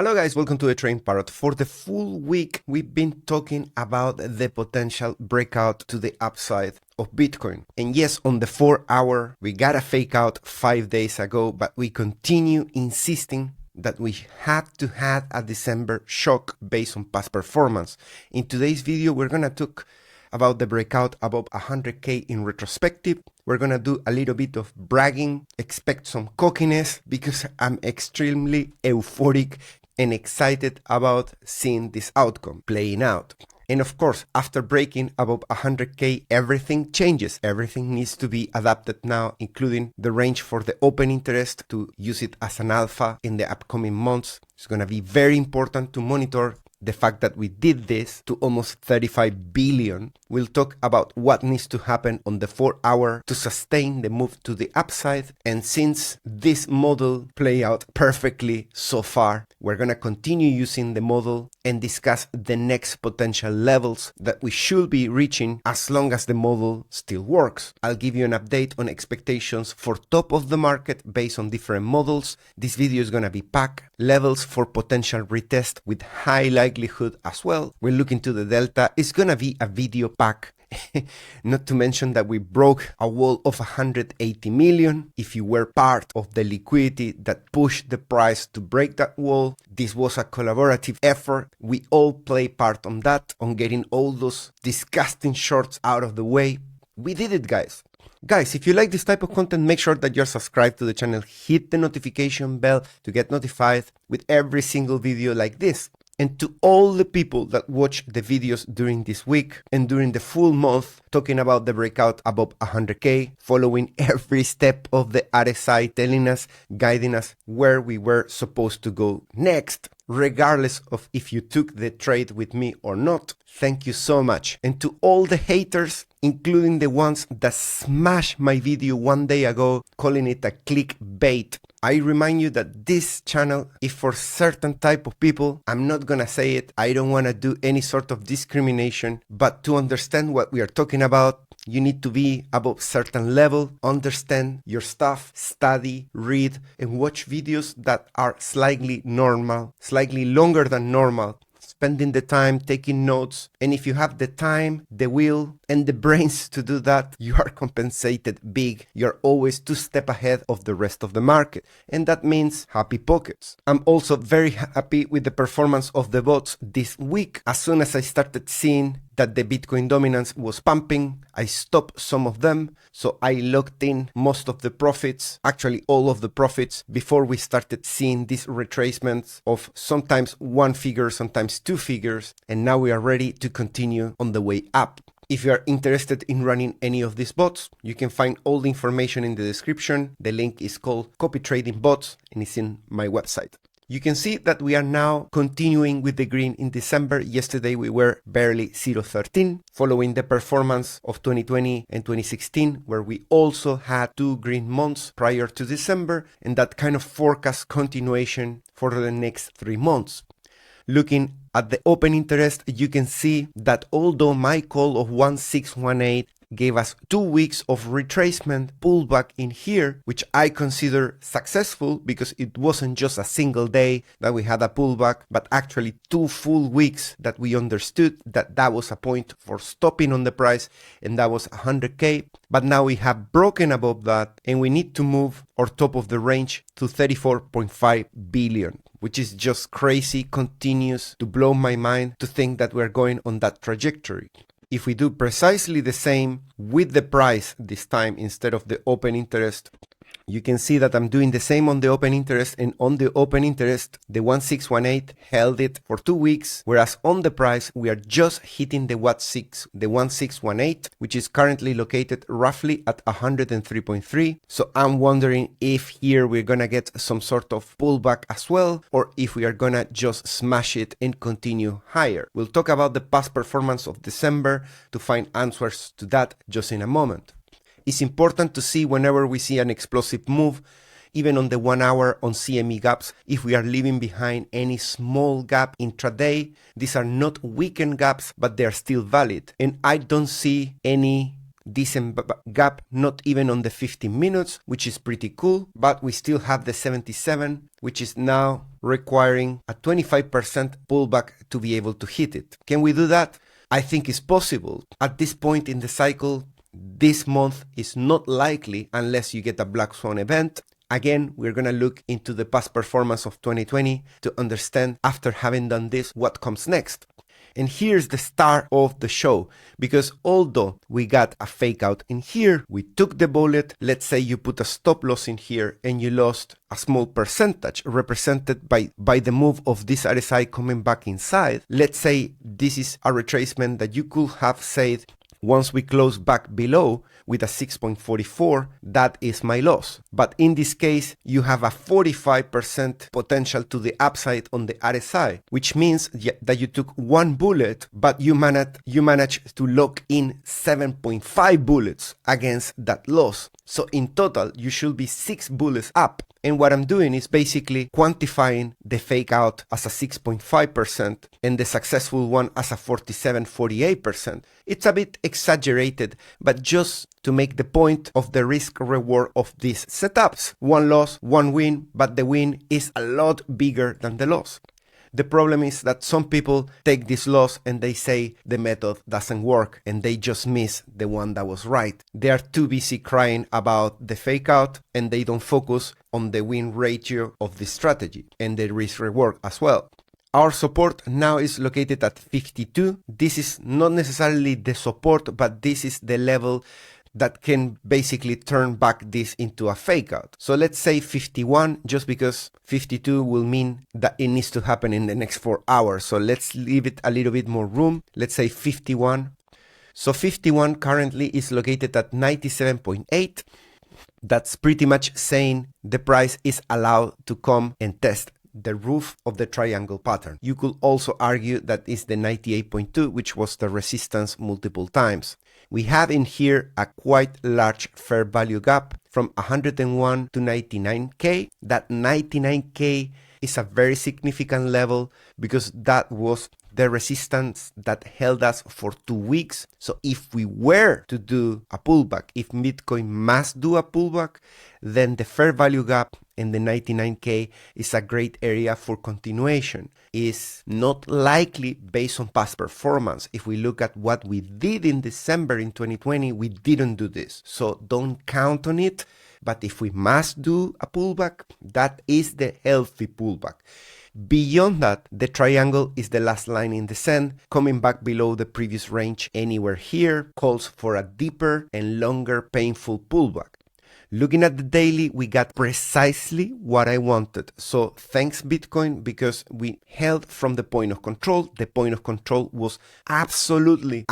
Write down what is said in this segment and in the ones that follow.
Hello guys, welcome to the Train Parrot. For the full week, we've been talking about the potential breakout to the upside of Bitcoin. And yes, on the 4-hour, we got a fake out 5 days ago, but we continue insisting that we had to have a December shock based on past performance. In today's video, we're gonna talk about the breakout above 100k in retrospective. We're gonna do a little bit of bragging, expect some cockiness because I'm extremely euphoric and excited about seeing this outcome playing out. And of course, after breaking above 100k, everything changes. Everything needs to be adapted now, including the range for the open interest to use it as an alpha in the upcoming months. It's gonna be very important to monitor the fact that we did this to almost 35 billion. We'll talk about what needs to happen on the 4-hour to sustain the move to the upside. And since this model play out perfectly so far, we're gonna continue using the model and discuss the next potential levels that we should be reaching as long as the model still works. I'll give you an update on expectations for top of the market based on different models. This video is gonna be packed. Levels for potential retest with high likelihood as well. We'll look into the delta. It's gonna be a video pack. Not to mention that we broke a wall of 180 million. If you were part of the liquidity that pushed the price to break that wall, this was a collaborative effort. We all play part on that, on getting all those disgusting shorts out of the way. We did it, guys. Guys, if you like this type of content, make sure that you're subscribed to the channel. Hit the notification bell to get notified with every single video like this. And to all the people that watch the videos during this week and during the full month, talking about the breakout above 100k, following every step of the RSI, telling us, guiding us where we were supposed to go next, regardless of if you took the trade with me or not. Thank you so much. And to all the haters, including the ones that smashed my video one day ago, calling it a clickbait, I remind you that this channel is for certain type of people. I'm not gonna say it. I don't wanna do any sort of discrimination, but to understand what we are talking about, you need to be above certain level, understand your stuff, study, read, and watch videos that are slightly normal, slightly longer than normal. Spending the time taking notes, and if you have the time, the will, and the brains to do that, you are compensated big. You're always 2 steps ahead of the rest of the market, and that means happy pockets. I'm also very happy with the performance of the bots this week. As soon as I started seeing that the Bitcoin dominance was pumping, I stopped some of them, so I locked in most of the profits, actually all of the profits, before we started seeing these retracements of sometimes 1 figure, sometimes 2 figures, and now we are ready to continue on the way up. If you are interested in running any of these bots, you can find all the information in the description. The link is called Copy Trading Bots and it's in my website. You can see that we are now continuing with the green in December. Yesterday we were barely 0.13, following the performance of 2020 and 2016, where we also had 2 green months prior to December, and that kind of forecast continuation for the next 3 months. Looking at the open interest, you can see that although my call of 1618 gave us 2 weeks of retracement pullback in here, which I consider successful because it wasn't just a single day that we had a pullback, but actually 2 full weeks that we understood that that was a point for stopping on the price, and that was 100k. But now we have broken above that, and we need to move our top of the range to 34.5 billion, which is just crazy, continues to blow my mind to think that we're going on that trajectory. If we do precisely the same with the price this time instead of the open interest, you can see that I'm doing the same on the open interest, and on the open interest, the 1618 held it for 2 weeks, whereas on the price, we are just hitting the 1618, which is currently located roughly at 103.3. So I'm wondering if here we're gonna get some sort of pullback as well, or if we are gonna just smash it and continue higher. We'll talk about the past performance of December to find answers to that just in a moment. It's important to see whenever we see an explosive move, even on the 1-hour on CME gaps, if we are leaving behind any small gap intraday. These are not weekend gaps, but they are still valid. And I don't see any decent gap, not even on the 15 minutes, which is pretty cool, but we still have the 77, which is now requiring a 25% pullback to be able to hit it. Can we do that? I think it's possible. At this point in the cycle, this month is not likely unless you get a black swan event. Again, we're going to look into the past performance of 2020 to understand, after having done this, what comes next. And here's the star of the show, because although we got a fake out in here, we took the bullet. Let's say you put a stop loss in here and you lost a small percentage represented by the move of this RSI coming back inside. Let's say this is a retracement that you could have said, once we close back below with a 6.44, that is my loss. But in this case, you have a 45% potential to the upside on the RSI, which means that you took one bullet, but you managed to lock in 7.5 bullets against that loss. So in total, you should be 6 bullets up. And what I'm doing is basically quantifying the fake out as a 6.5% and the successful one as a 48%. It's a bit exaggerated, but just to make the point of the risk reward of these setups. One loss, one win, but the win is a lot bigger than the loss. The problem is that some people take this loss and they say the method doesn't work and they just miss the one that was right. They are too busy crying about the fake out and they don't focus on the win ratio of the strategy and the risk reward as well. Our support now is located at 52. This is not necessarily the support, but this is the level that can basically turn back this into a fake out. So let's say 51, just because 52 will mean that it needs to happen in the next 4 hours. So let's leave it a little bit more room. Let's say 51. So 51 currently is located at 97.8. That's pretty much saying the price is allowed to come and test the roof of the triangle pattern. You could also argue that it's the 98.2, which was the resistance multiple times. We have in here a quite large fair value gap from 101 to 99K. That 99K is a very significant level because that was the resistance that held us for 2 weeks. So if we were to do a pullback, if Bitcoin must do a pullback, then the fair value gap in the 99K is a great area for continuation. Is not likely based on past performance. If we look at what we did in December in 2020, we didn't do this. So don't count on it. But if we must do a pullback, that is the healthy pullback. Beyond that, the triangle is the last line in the sand. Coming back below the previous range anywhere here calls for a deeper and longer painful pullback. Looking at the daily, we got precisely what I wanted. So thanks Bitcoin, because we held from the point of control. The point of control was absolutely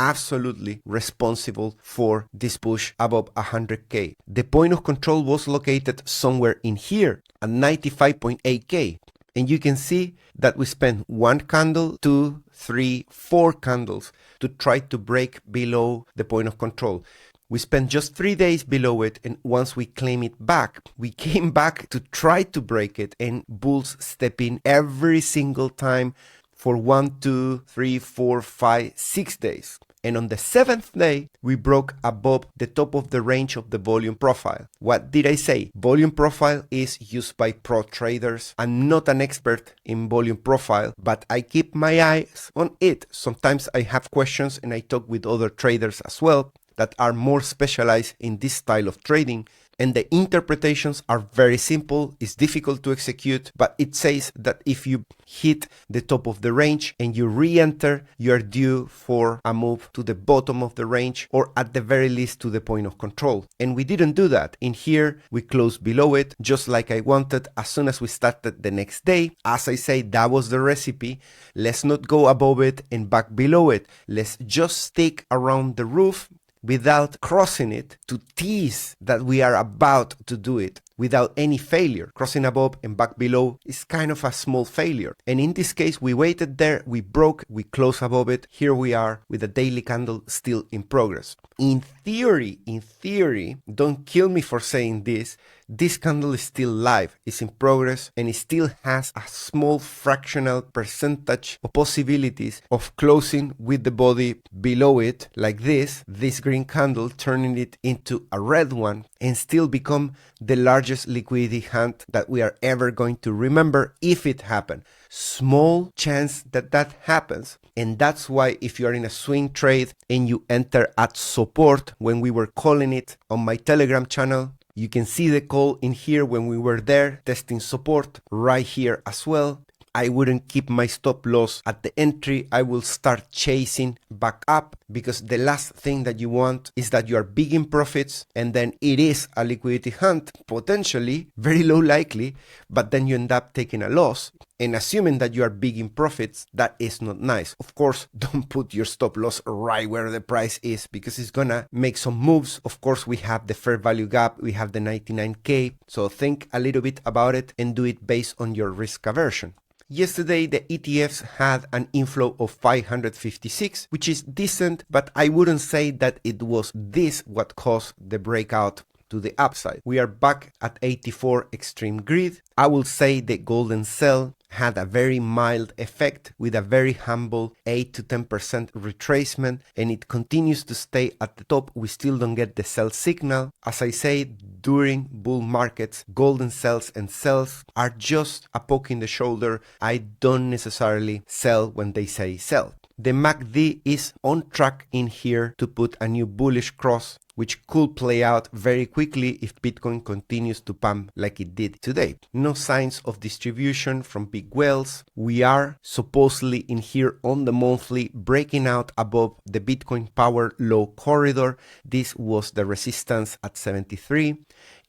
responsible for this push above 100K. The point of control was located somewhere in here at 95.8K. And you can see that we spent 1 candle, 2, 3, 4 candles to try to break below the point of control. We spent just 3 days below it, and once we claim it back, we came back to try to break it, and bulls step in every single time for 1, 2, 3, 4, 5, 6 days. And on the 7th day, we broke above the top of the range of the volume profile. What did I say? Volume profile is used by pro traders. I'm not an expert in volume profile, but I keep my eyes on it. Sometimes I have questions and I talk with other traders as well that are more specialized in this style of trading. And the interpretations are very simple. It's difficult to execute, but it says that if you hit the top of the range and you re-enter, you're due for a move to the bottom of the range, or at the very least to the point of control. And we didn't do that. In here, we closed below it, just like I wanted as soon as we started the next day. As I say, that was the recipe. Let's not go above it and back below it. Let's just stick around the roof without crossing it to tease that we are about to do it. without any failure. Crossing above and back below is kind of a small failure. And in this case, we waited there, we broke, we closed above it. Here we are with a daily candle still in progress. In theory, don't kill me for saying this candle is still live, is in progress, and it still has a small fractional percentage of possibilities of closing with the body below it, like this green candle, turning it into a red one, and still become the largest liquidity hunt that we are ever going to remember if it happened. Small chance that happens. And that's why if you're in a swing trade and you enter at support, when we were calling it on my Telegram channel, you can see the call in here when we were there testing support right here as well. I wouldn't keep my stop loss at the entry. I will start chasing back up, because the last thing that you want is that you are big in profits and then it is a liquidity hunt, potentially, very low likely, but then you end up taking a loss. And assuming that you are big in profits, that is not nice. Of course, don't put your stop loss right where the price is, because it's gonna make some moves. Of course, we have the fair value gap, we have the 99K. So think a little bit about it and do it based on your risk aversion. Yesterday, the ETFs had an inflow of 556, which is decent, but I wouldn't say that it was this what caused the breakout to the upside. We are back at 84 extreme greed. I will say the golden cell had a very mild effect with a very humble 8 to 10% retracement, and it continues to stay at the top. We still don't get the sell signal. As I say, during bull markets, golden cells and sells are just a poke in the shoulder. I don't necessarily sell when they say sell. The MACD is on track in here to put a new bullish cross, which could play out very quickly if Bitcoin continues to pump like it did today. No signs of distribution from big whales. We are supposedly in here on the monthly breaking out above the Bitcoin power low corridor. This was the resistance at 73.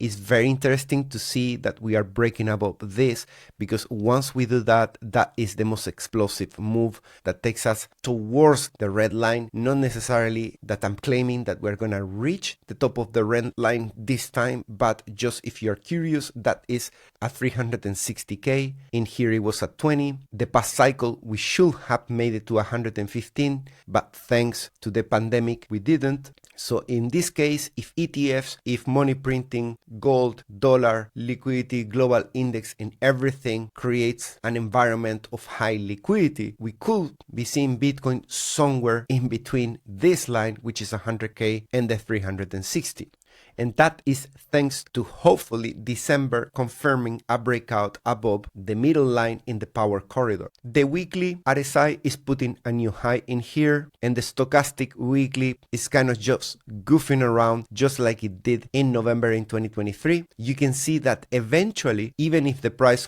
It's very interesting to see that we are breaking above this, because once we do that, that is the most explosive move that takes us towards the red line. Not necessarily that I'm claiming that we're gonna reach the top of the red line this time, but just if you're curious, that is at 360K. In here it was at 20. The past cycle we should have made it to 115, but thanks to the pandemic we didn't. So in this case, if ETFs, if money printing, gold, dollar, liquidity, global index, and everything creates an environment of high liquidity, we could be seeing Bitcoin somewhere in between this line, which is 100K, and the 360. And that is thanks to hopefully December confirming a breakout above the middle line in the power corridor. The weekly RSI is putting a new high in here, and the stochastic weekly is kind of just goofing around just like it did in November in 2023. You can see that eventually, even if the price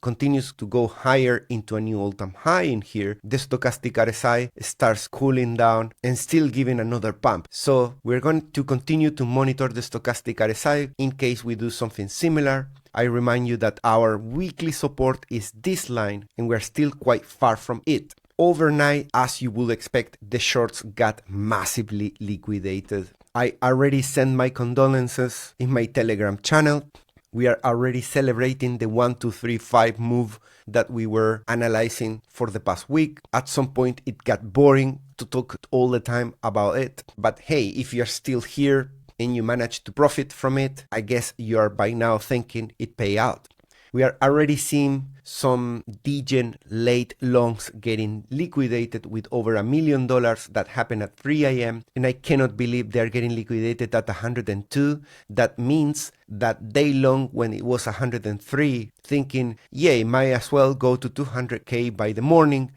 continues to go higher into a new all-time high in here, the stochastic RSI starts cooling down and still giving another pump. So we're going to continue to monitor the stochastic RSI in case we do something similar. I remind you that our weekly support is this line, and we're still quite far from it. Overnight, as you would expect, the shorts got massively liquidated. I already sent my condolences in my Telegram channel. We are already celebrating the 1, 2, 3, 5 move that we were analyzing for the past week. At some point, it got boring to talk all the time about it. But hey, if you're still here and you manage to profit from it, I guess you are by now thinking it pay out. We are already seeing some degen late longs getting liquidated with over $1 million that happened at 3 a.m. And I cannot believe they're getting liquidated at 102. That means that day long when it was 103, thinking, yay, might as well go to 200K by the morning.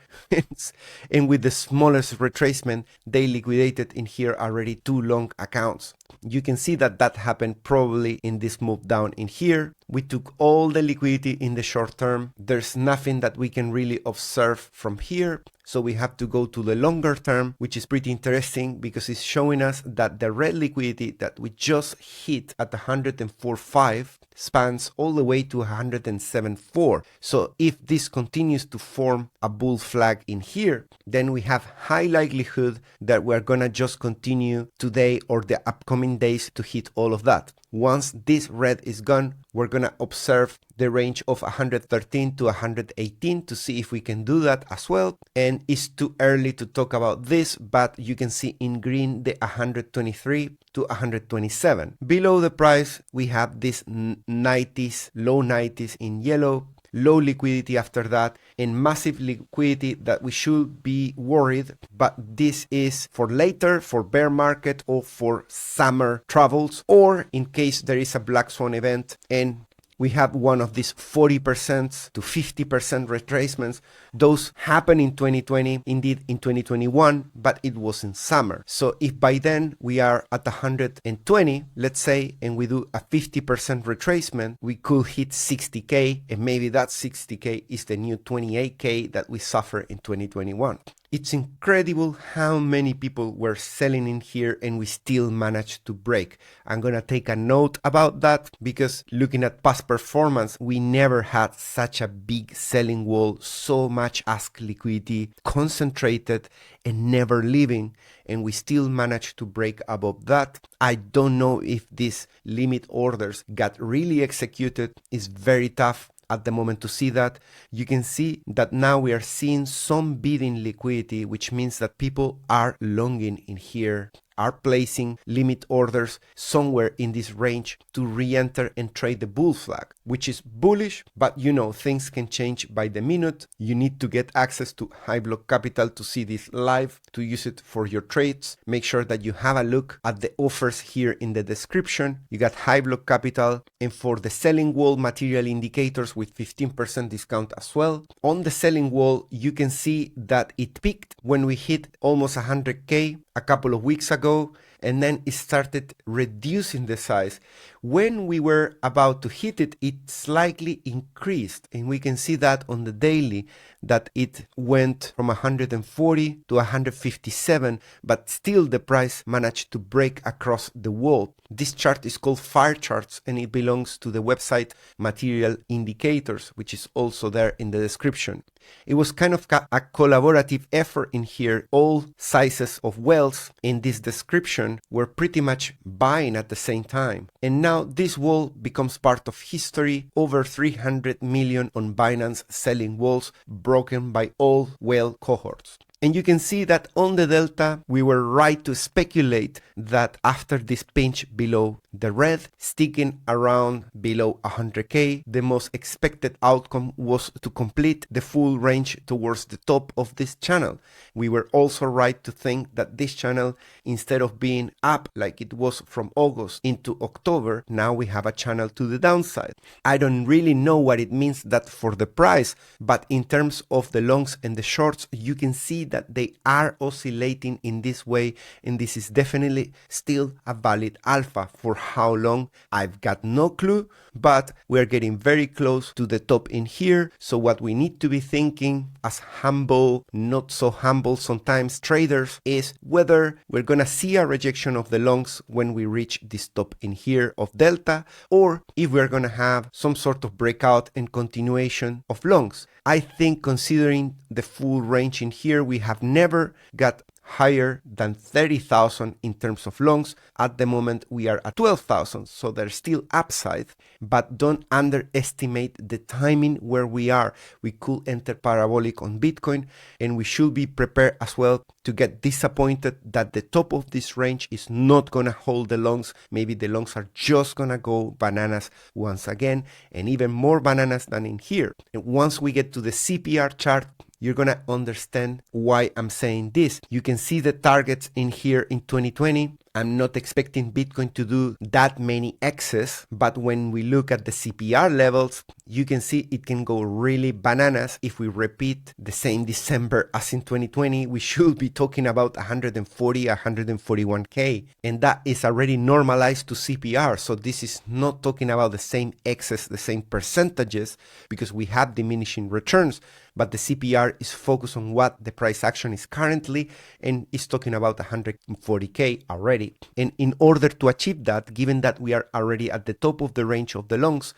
And with the smallest retracement, they liquidated in here already 2 long accounts. You can see that that happened probably in this move down in here. We took all the liquidity in the short term. There's nothing that we can really observe from here. So we have to go to the longer term, which is pretty interesting because it's showing us that the red liquidity that we just hit at 104.5 spans all the way to 107.4. So if this continues to form a bull flag in here, then we have high likelihood that we're gonna just continue today or the upcoming days to hit all of that. Once this red is gone, we're gonna observe the range of 113 to 118 to see if we can do that as well. And it's too early to talk about this, but you can see in green the 123 to 127. Below the price, we have this 90s, low 90s in yellow, low liquidity after that, and massive liquidity that we should be worried, but this is for later, for bear market or for summer travels, or in case there is a black swan event and we have one of these 40% to 50% retracements. Those happen in 2020, indeed in 2021, but it was in summer. So if by then we are at 120, let's say, and we do a 50% retracement, we could hit 60K, and maybe that 60K is the new 28K that we suffer in 2021. It's incredible how many people were selling in here and we still managed to break. I'm gonna take a note about that because looking at past performance, we never had such a big selling wall, so much ask liquidity, concentrated and never leaving, and we still managed to break above that. I don't know if these limit orders got really executed. It's very tough at the moment to see that. You can see that now we are seeing some bidding liquidity, which means that people are longing in here, are placing limit orders somewhere in this range to re-enter and trade the bull flag, which is bullish, but you know, things can change by the minute. You need to get access to High Block Capital to see this live, to use it for your trades. Make sure that you have a look at the offers here in the description. You got High Block Capital, and for the selling wall material indicators with 15% discount as well. On the selling wall, you can see that it peaked when we hit almost 100K a couple of weeks ago, and then it started reducing the size. When we were about to hit it, it slightly increased, and we can see that on the daily that it went from 140 to 157, but still the price managed to break across the wall. This chart is called Fire Charts, and it belongs to the website Material Indicators, which is also there in the description. It was kind of a collaborative effort in here. All sizes of whales in this description were pretty much buying at the same time. And now this wall becomes part of history. Over 300 million on Binance selling walls broken by all whale cohorts. And you can see that on the delta, we were right to speculate that after this pinch below the red, sticking around below 100K, the most expected outcome was to complete the full range towards the top of this channel. We were also right to think that this channel, instead of being up like it was from August into October, now we have a channel to the downside. I don't really know what it means that for the price, but in terms of the longs and the shorts, you can see that they are oscillating in this way, and this is definitely still a valid alpha. For how long, I've got no clue, but we're getting very close to the top in here. So what we need to be thinking as humble, not so humble sometimes traders, is whether we're gonna see a rejection of the longs when we reach this top in here of delta, or if we're gonna have some sort of breakout and continuation of longs. I think considering the full range in here, we have never got higher than 30,000 in terms of longs. At the moment, we are at 12,000, so there's still upside, but don't underestimate the timing where we are. We could enter parabolic on Bitcoin, and we should be prepared as well to get disappointed that the top of this range is not gonna hold the longs. Maybe the longs are just gonna go bananas once again, and even more bananas than in here. And once we get to the CPR chart, you're gonna understand why I'm saying this. You can see the targets in here in 2020. I'm not expecting Bitcoin to do that many X's, but when we look at the CPR levels, you can see it can go really bananas. If we repeat the same December as in 2020, we should be talking about 140, 141K, and that is already normalized to CPR. So this is not talking about the same X's, the same percentages, because we have diminishing returns, but the CPR is focused on what the price action is currently, and is talking about 140K already. And in order to achieve that, given that we are already at the top of the range of the longs,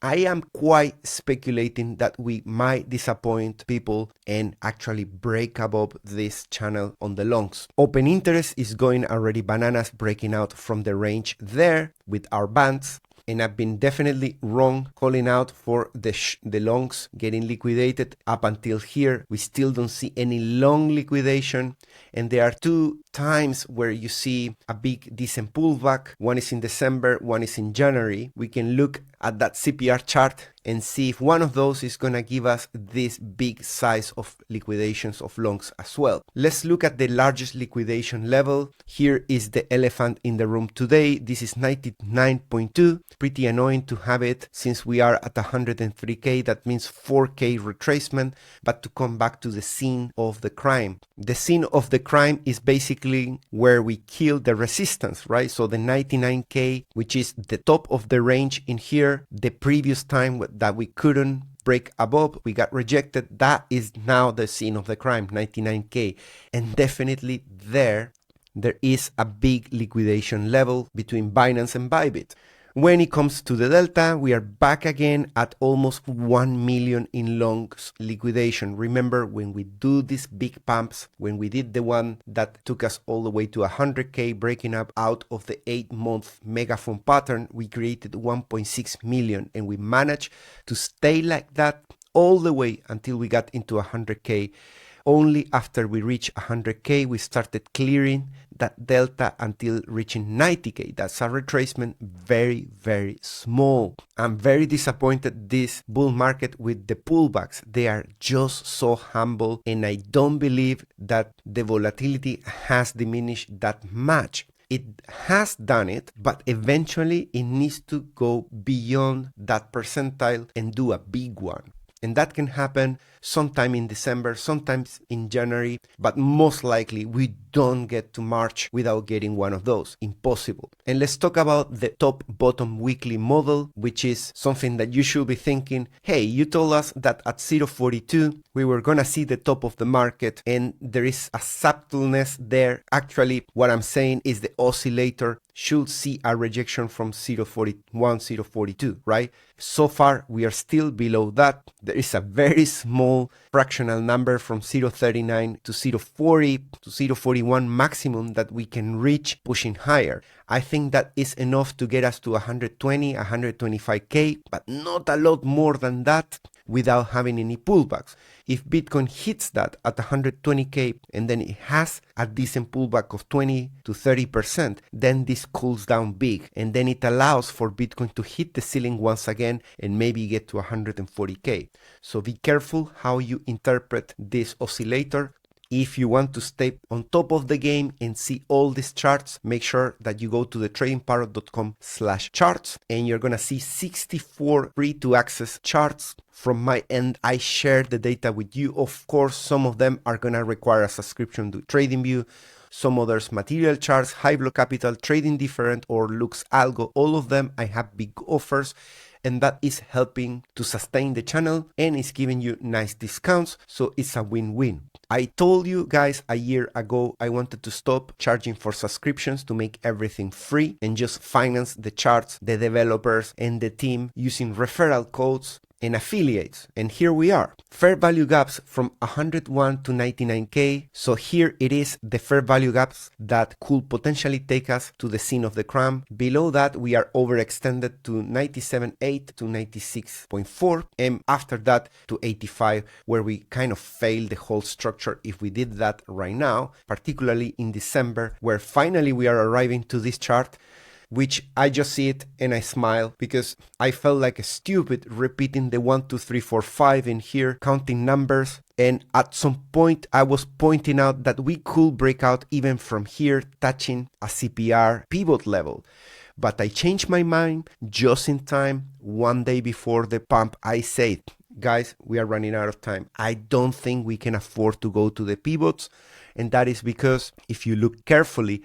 I am quite speculating that we might disappoint people and actually break above this channel on the longs. Open interest is going already bananas, breaking out from the range there with our bands. And I've been definitely wrong calling out for the longs getting liquidated up until here. We still don't see any long liquidation. And there are two times where you see a big decent pullback. One is in December, one is in January. We can look at that CPR chart and see if one of those is going to give us this big size of liquidations of longs as well. Let's look at the largest liquidation level. Here is the elephant in the room today. This is 99.2. Pretty annoying to have it since we are at 103K. That means 4K retracement. But to come back to the scene of the crime. The scene of the crime is basically where we kill the resistance, right? So the 99K, which is the top of the range in here, the previous time that we couldn't break above, we got rejected. That is now the scene of the crime, 99K. And definitely there is a big liquidation level between Binance and Bybit. When it comes to the delta, we are back again at almost 1 million in longs liquidation. Remember when we do these big pumps, when we did the one that took us all the way to 100K, breaking up out of the 8-month megaphone pattern, we created 1.6 million and we managed to stay like that all the way until we got into 100K. Only after we reached 100K, we started clearing that delta until reaching 90K. That's a retracement very, very small. I'm very disappointed this bull market with the pullbacks. They are just so humble, and I don't believe that the volatility has diminished that much. It has done it, but eventually it needs to go beyond that percentile and do a big one. And that can happen sometime in December, sometimes in January, but most likely we don't get to March without getting one of those. Impossible. And let's talk about the top-bottom weekly model, which is something that you should be thinking, hey, you told us that at 0.42 we were gonna see the top of the market, and there is a subtleness there. Actually, what I'm saying is the oscillator should see a rejection from 0.41, 0.42, right? So far, we are still below that. There is a very small fractional number from 0.39 to 0.40 to 0.41 maximum that we can reach pushing higher. I think that is enough to get us to 120, 125K, but not a lot more than that without having any pullbacks. If Bitcoin hits that at 120K and then it has a decent pullback of 20 to 30%, then this cools down big, and then it allows for Bitcoin to hit the ceiling once again and maybe get to 140K. So be careful how you interpret this oscillator. If you want to stay on top of the game and see all these charts, make sure that you go to the tradingparrot.com/charts, and you're going to see 64 free to access charts. From my end, I share the data with you. Of course, some of them are going to require a subscription to TradingView. Some others, material charts, high block capital, trading different, or Lux Algo. All of them, I have big offers, and that is helping to sustain the channel and is giving you nice discounts. So it's a win-win. I told you guys a year ago I wanted to stop charging for subscriptions to make everything free and just finance the charts, the developers, and the team using referral codes and affiliates. And here we are. Fair value gaps from 101 to 99K. So here it is, the fair value gaps that could potentially take us to the scene of the crime. Below that, we are overextended to 97.8 to 96.4. And after that to 85, where we kind of fail the whole structure if we did that right now, particularly in December, where finally we are arriving to this chart, which I just see it and I smile because I felt like a stupid repeating the 1, 2, 3, 4, 5 in here, counting numbers. And at some point I was pointing out that we could break out even from here, touching a CPR pivot level. But I changed my mind just in time. One day before the pump, I said, guys, we are running out of time. I don't think we can afford to go to the pivots. And that is because if you look carefully,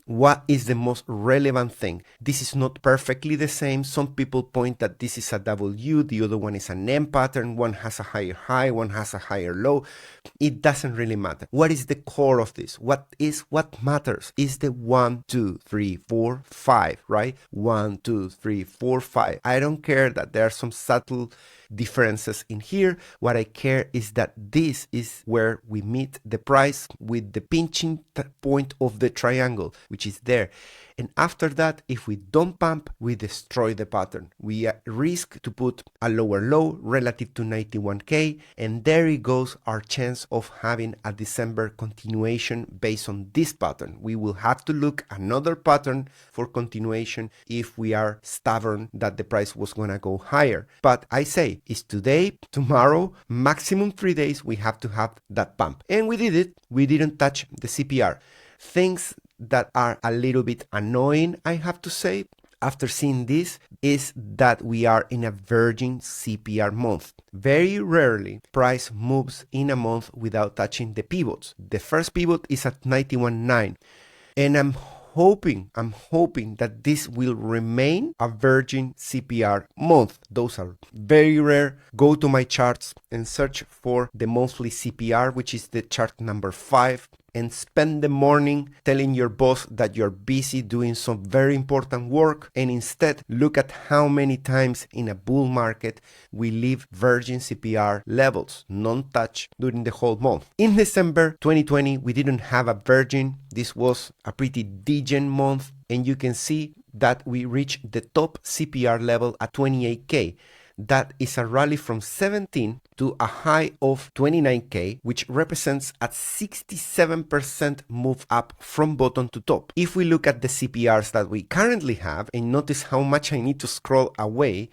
what is the most relevant thing. This is not perfectly the same. Some people point that this is a W, the other one is an M pattern, one has a higher high, one has a higher low. It doesn't really matter. What is the core of this? What matters is the 1, 2, 3, 4, 5, right? 1, 2, 3, 4, 5. I don't care that there are some subtle differences in here. What I care is that this is where we meet the price with the pinching point of the triangle, which is there. And after that, if we don't pump, we destroy the pattern. We risk to put a lower low relative to 91K, and there it goes our chance of having a December continuation based on this pattern. We will have to look another pattern for continuation if we are stubborn that the price was going to go higher. But I say, it's today, tomorrow, maximum 3 days, we have to have that pump. And we did it. We didn't touch the CPR. Things that are a little bit annoying, I have to say, after seeing this, is that we are in a virgin CPR month. Very rarely price moves in a month without touching the pivots. The first pivot is at 91.9, and I'm hoping that this will remain a virgin CPR month. Those are very rare. Go to my charts and search for the monthly CPR, which is the chart number 5. And spend the morning telling your boss that you're busy doing some very important work, and instead look at how many times in a bull market we leave virgin CPR levels non-touched during the whole month. In December 2020, we didn't have a virgin. This was a pretty degen month, and you can see that we reached the top CPR level at 28K. That is a rally from 17 to a high of 29K, which represents a 67% move up from bottom to top. If we look at the CPRs that we currently have and notice how much I need to scroll away,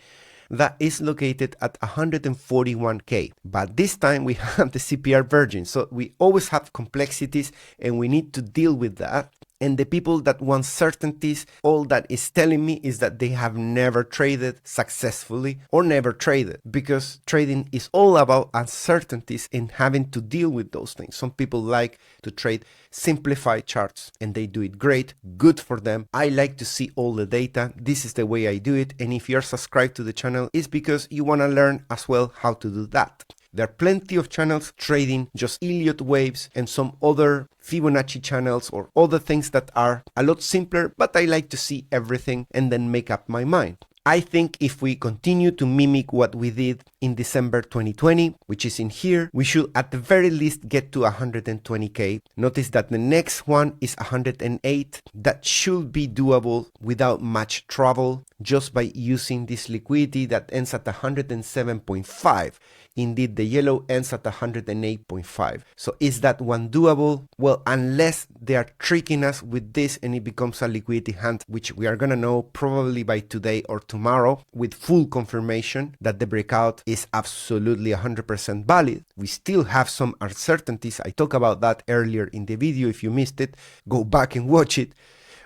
that is located at 141K. But this time we have the CPR virgin, so we always have complexities and we need to deal with that. And the people that want certainties, all that is telling me is that they have never traded successfully or never traded, because trading is all about uncertainties and having to deal with those things. Some people like to trade simplified charts and they do it great, good for them. I like to see all the data. This is the way I do it. And if you're subscribed to the channel, it's because you want to learn as well how to do that. There are plenty of channels trading just Elliott waves and some other Fibonacci channels or other things that are a lot simpler, but I like to see everything and then make up my mind. I think if we continue to mimic what we did in December 2020, which is in here, we should at the very least get to 120K. Notice that the next one is 108. That should be doable without much trouble, just by using this liquidity that ends at 107.5. Indeed, the yellow ends at 108.5. So is that one doable? Well, unless they are tricking us with this and it becomes a liquidity hunt, which we are going to know probably by today or tomorrow with full confirmation that the breakout is absolutely 100% valid. We still have some uncertainties. I talked about that earlier in the video. If you missed it, go back and watch it.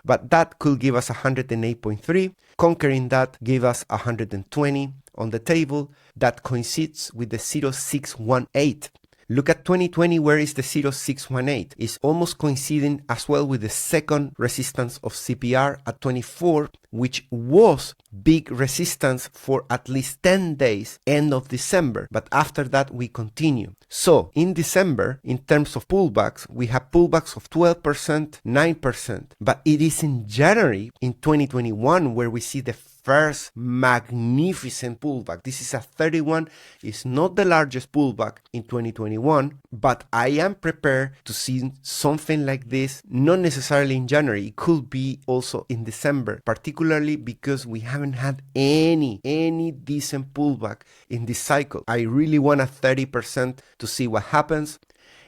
But that could give us 108.3. Conquering that gave us 120 on the table. That coincides with the 0618. Look at 2020, where is the 0618? It's almost coinciding as well with the second resistance of CPR at 24, which was big resistance for at least 10 days, end of December. But after that, we continue. So in December, in terms of pullbacks, we have pullbacks of 12%, 9%. But it is in January in 2021 where we see the first magnificent pullback. This is a 31. It's not the largest pullback in 2021, but I am prepared to see something like this, not necessarily in January. It could be also in December, particularly because we haven't had any decent pullback in this cycle. I really want a 30% to see what happens.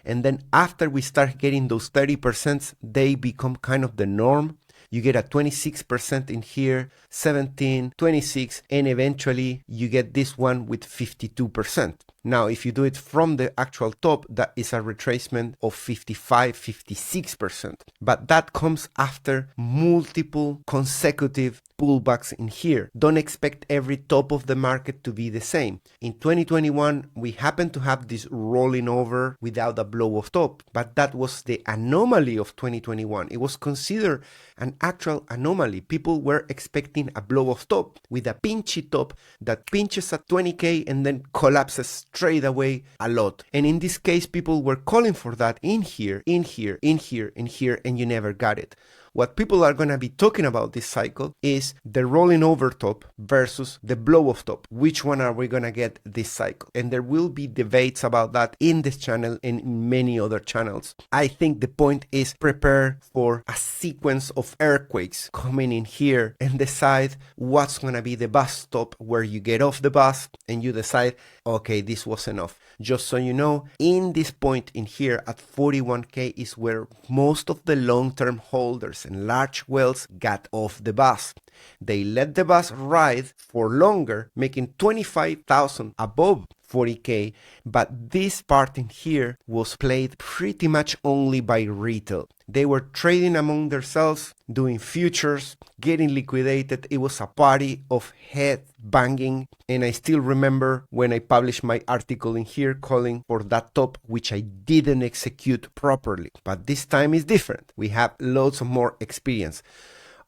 And then after we start getting those 30%, they become kind of the norm. You get a 26% in here, 17, 26, and eventually you get this one with 52%. Now, if you do it from the actual top, that is a retracement of 55, 56%. But that comes after multiple consecutive pullbacks in here. Don't expect every top of the market to be the same. In 2021, we happened to have this rolling over without a blow of top, but that was the anomaly of 2021. It was considered an actual anomaly. People were expecting a blow of top with a pinchy top that pinches at 20K and then collapses straight away a lot. And in this case, people were calling for that in here, in here, in here, in here, and you never got it. What people are going to be talking about this cycle is the rolling over top versus the blow off top. Which one are we going to get this cycle? And there will be debates about that in this channel and in many other channels. I think the point is prepare for a sequence of earthquakes coming in here and decide what's going to be the bus stop where you get off the bus and you decide, okay, this was enough. Just so you know, in this point in here at 41K is where most of the long-term holders and large whales got off the bus. They let the bus ride for longer, making 25,000 above 40K, but this part in here was played pretty much only by retail. They were trading among themselves, doing futures, getting liquidated. It was a party of head banging, and I still remember when I published my article in here calling for that top, which I didn't execute properly. But this time is different. We have loads of more experience.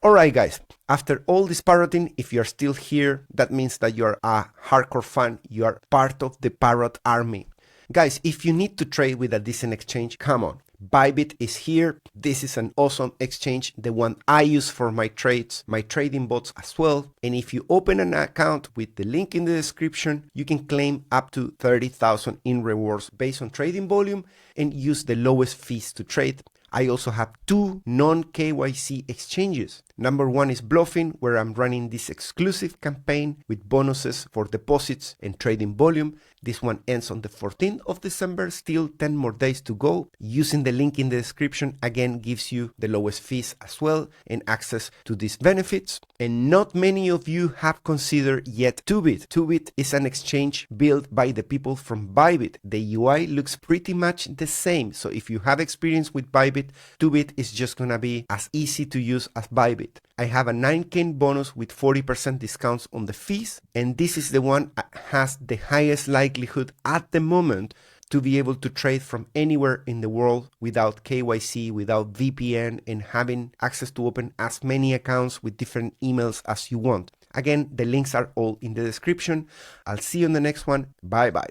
Alright guys, after all this parroting, if you're still here, that means that you're a hardcore fan, you are part of the parrot army. Guys, if you need to trade with a decent exchange, come on. Bybit is here. This is an awesome exchange, the one I use for my trades, my trading bots as well. And if you open an account with the link in the description, you can claim up to 30,000 in rewards based on trading volume and use the lowest fees to trade. I also have two non-KYC exchanges. Number one is Bluffing, where I'm running this exclusive campaign with bonuses for deposits and trading volume. This one ends on the 14th of December, still 10 more days to go. Using the link in the description again gives you the lowest fees as well and access to these benefits. And not many of you have considered yet 2bit. 2bit is an exchange built by the people from Bybit. The UI looks pretty much the same. So if you have experience with Bybit, 2bit is just gonna be as easy to use as Bybit. I have a 9K bonus with 40% discounts on the fees, and this is the one that has the highest likelihood at the moment to be able to trade from anywhere in the world without KYC, without VPN, and having access to open as many accounts with different emails as you want. Again, the links are all in the description. I'll see you on the next one. Bye bye.